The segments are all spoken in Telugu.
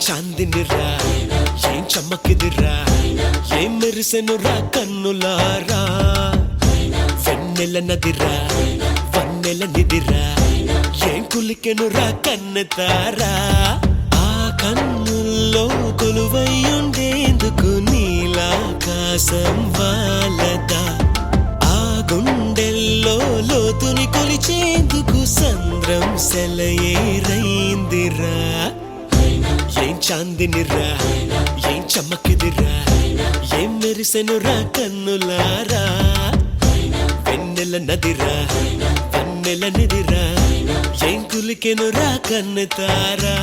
చాందినిరా ఏం చమ్మకిదిరా ఏం మెరిసెనురా కన్నులారా వెన్నెల నదిరా వన్నెల నిదిరా ఏం కులికెనురా కన్నెతారా ఆ కన్నుల్లో కొలువై ఉండేందుకు నీలాకాశం వాలదా ఆ గుండెల్లో లోతుని కొలిచేందుకు సంద్రం సెలయేరైందిరా ఏం చాందినిరా ఏం చమ్మకిదిరా ఏం మెరిసెనురా కన్నులారా వెన్నెల నదిరా వన్నెల నిదిరా ఏం కులికెనురా కన్నెతారా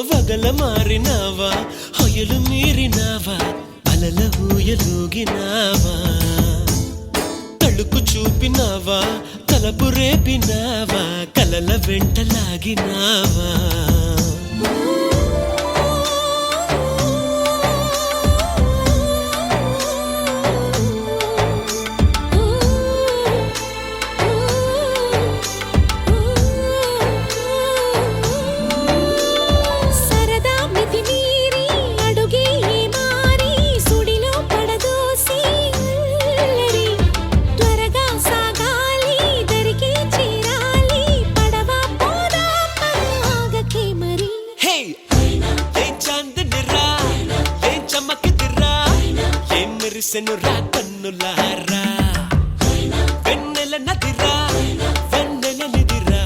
వగల మారినావా హొయలు మీరినావా అలల ఊయలూగినావా తళుకు చూపినావా తలపు రేపినావా కలల వెంటలాగినావా మెరిసెనురా కన్నులారా వెన్నెల నదిరా వన్నెల నిదిరా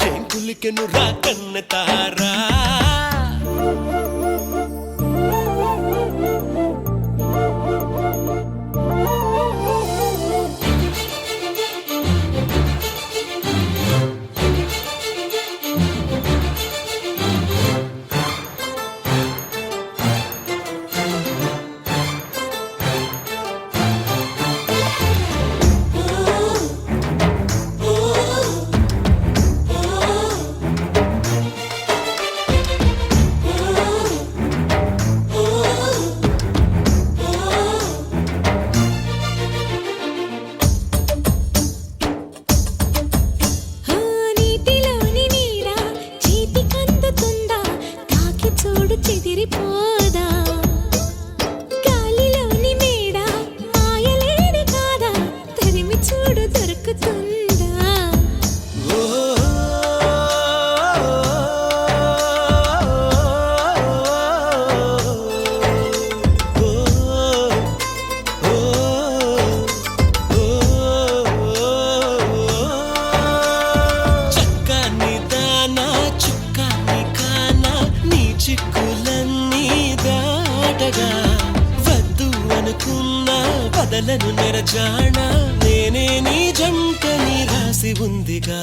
ఏం కులికెనురా కన్నెతారా గాలిలోని మేడ మాయలేడి కాదా తరిమి చూడు దొరుకుతుందా చక్కని దానా చుక్కని కానా నీ చిక్కులన్నీ దాటగా వద్దు అనుకున్నా బదలను నెరజాణ నేనే నీ జంటని రాసి ఉందిగా